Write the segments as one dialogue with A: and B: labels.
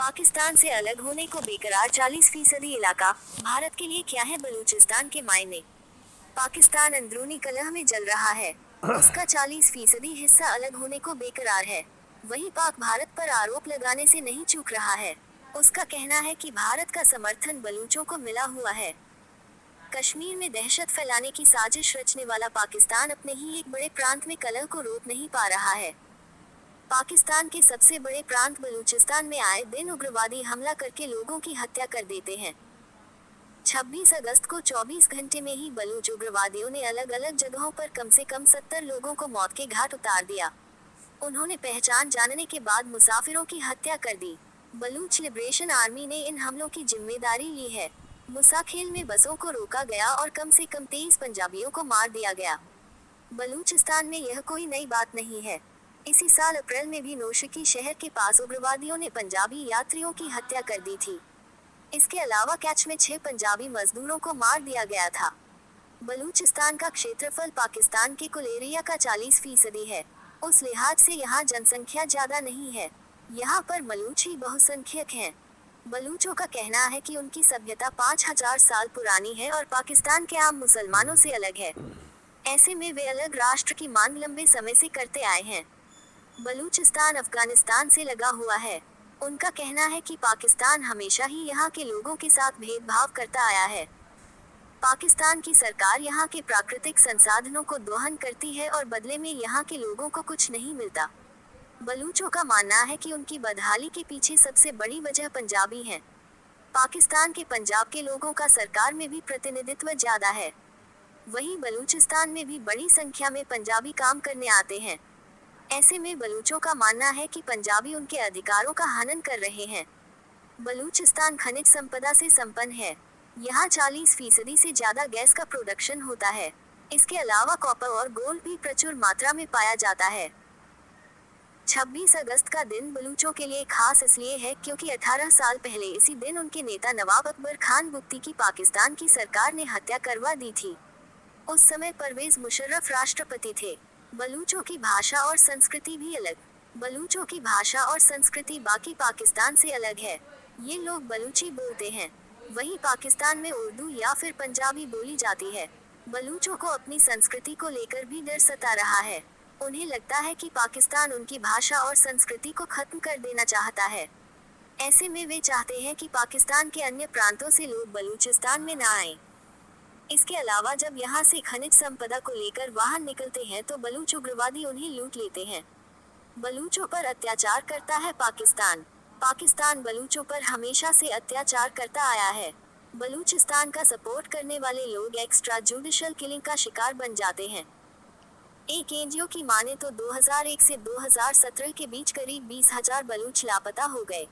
A: पाकिस्तान से अलग होने को बेकरार 40% इलाका, भारत के लिए क्या है बलूचिस्तान के मायने। पाकिस्तान अंदरूनी कलह में जल रहा है। उसका 40% हिस्सा अलग होने को बेकरार है। वहीं पाक भारत पर आरोप लगाने से नहीं चूक रहा है। उसका कहना है कि भारत का समर्थन बलूचों को मिला हुआ है। कश्मीर में दहशत फैलाने की साजिश रचने वाला पाकिस्तान अपने ही एक बड़े प्रांत में कलह को रोक नहीं पा रहा है। पाकिस्तान के सबसे बड़े प्रांत बलूचिस्तान में आए दिन उग्रवादी हमला करके लोगों की हत्या कर देते हैं। 26 अगस्त को 24 घंटे में ही बलूच उग्रवादियों ने अलग अलग जगहों पर कम से कम 70 लोगों को मौत के घाट उतार दिया। उन्होंने पहचान जानने के बाद मुसाफिरों की हत्या कर दी। बलूच लिबरेशन आर्मी ने इन हमलों की जिम्मेदारी ली है। मुसाखेल में बसों को रोका गया और कम से कम 23 पंजाबियों को मार दिया गया। बलूचिस्तान में यह कोई नई बात नहीं है। इसी साल अप्रैल में भी नौशकी शहर के पास उग्रवादियों ने पंजाबी यात्रियों की हत्या कर दी थी। इसके अलावा कैच में 6 पंजाबी मजदूरों को मार दिया गया था। बलूचिस्तान का क्षेत्रफल पाकिस्तान के कुल एरिया का 40% है। उस लिहाज से यहाँ जनसंख्या ज्यादा नहीं है। यहाँ पर बलूच ही बहुसंख्यक हैं। बलूचों का कहना है कि उनकी सभ्यता 5000 साल पुरानी है और पाकिस्तान के आम मुसलमानों से अलग है। ऐसे में वे अलग राष्ट्र की मांग लंबे समय से करते आए हैं। बलूचिस्तान अफगानिस्तान से लगा हुआ है। उनका कहना है कि पाकिस्तान हमेशा ही यहाँ के लोगों के साथ भेदभाव करता आया है। पाकिस्तान की सरकार यहाँ के प्राकृतिक संसाधनों को दोहन करती है और बदले में यहाँ के लोगों को कुछ नहीं मिलता। बलूचों का मानना है कि उनकी बदहाली के पीछे सबसे बड़ी वजह पंजाबी हैं। पाकिस्तान के पंजाब के लोगों का सरकार में भी प्रतिनिधित्व ज्यादा है। वहीं बलूचिस्तान में भी बड़ी संख्या में पंजाबी काम करने आते हैं। ऐसे में बलूचों का मानना है कि पंजाबी उनके अधिकारों का हनन कर रहे हैं। बलूचिस्तान खनिज संपदा से संपन्न है। यहाँ 40% से ज्यादा गैस का प्रोडक्शन होता है। इसके अलावा कॉपर और गोल्ड भी प्रचुर मात्रा में पाया जाता है। 26 अगस्त का दिन बलूचों के लिए खास इसलिए है क्योंकि 18 साल पहले इसी दिन उनके नेता नवाब अकबर खान बुगटी की पाकिस्तान की सरकार ने हत्या करवा दी थी। उस समय परवेज मुशर्रफ राष्ट्रपति थे। बलूचों की भाषा और संस्कृति भी अलग। बलूचों की भाषा और संस्कृति बाकी पाकिस्तान से अलग है। ये लोग बलूची बोलते हैं। वहीं पाकिस्तान में उर्दू या फिर पंजाबी बोली जाती है। बलूचों को अपनी संस्कृति को लेकर भी डर सता रहा है। उन्हें लगता है कि पाकिस्तान उनकी भाषा और संस्कृति को खत्म कर देना चाहता है। ऐसे में वे चाहते हैं कि पाकिस्तान के अन्य प्रांतों से लोग बलूचिस्तान में न आएं। इसके अलावा जब यहाँ से खनिज संपदा को लेकर वाहन निकलते हैं तो बलूच उग्रवादी उन्हें लूट लेते हैं। बलूचों पर अत्याचार करता है पाकिस्तान। पाकिस्तान बलूचों पर हमेशा से अत्याचार करता आया है। बलूचिस्तान का सपोर्ट करने वाले लोग एक्स्ट्रा जुडिशल किलिंग का शिकार बन जाते हैं। एक एनजीओ की माने तो 2001 से 2017 के बीच करीब 20,000 बलूच लापता हो गए।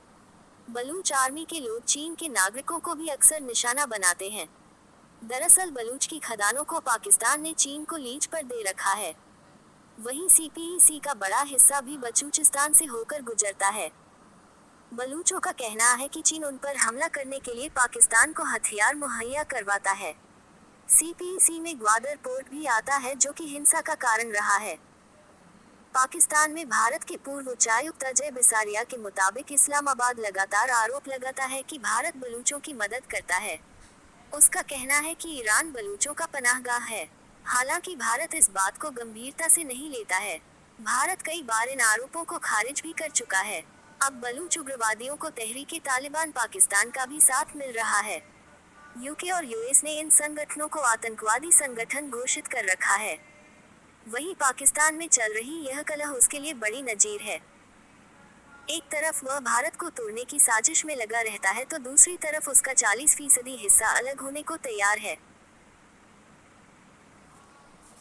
A: बलूच आर्मी के लोग चीन के नागरिकों को भी अक्सर निशाना बनाते हैं। दरअसल बलूच की खदानों को पाकिस्तान ने चीन को लीज पर दे रखा है। वहीं सीपीईसी का बड़ा हिस्सा भी बलूचिस्तान से होकर गुजरता है। बलूचों का कहना है कि चीन उन पर हमला करने के लिए पाकिस्तान को हथियार मुहैया करवाता है। सीपीईसी में ग्वादर पोर्ट भी आता है जो कि हिंसा का कारण रहा है। पाकिस्तान में भारत के पूर्व उच्चायुक्त अजय बिसारिया के मुताबिक इस्लामाबाद लगातार आरोप लगाता है कि भारत बलूचों की मदद करता है। उसका कहना है कि ईरान बलूचों का पनाहगाह है। हालांकि भारत इस बात को गंभीरता से नहीं लेता है। भारत कई बार इन आरोपों को खारिज भी कर चुका है। अब बलूच उग्रवादियों को तहरीके तालिबान पाकिस्तान का भी साथ मिल रहा है। यूके और यूएस ने इन संगठनों को आतंकवादी संगठन घोषित कर रखा है। वहीं पाकिस्तान में चल रही यह कलह उसके लिए बड़ी नजीर है। एक तरफ वह भारत को तोड़ने की साजिश में लगा रहता है तो दूसरी तरफ उसका 40% हिस्सा अलग होने को तैयार है।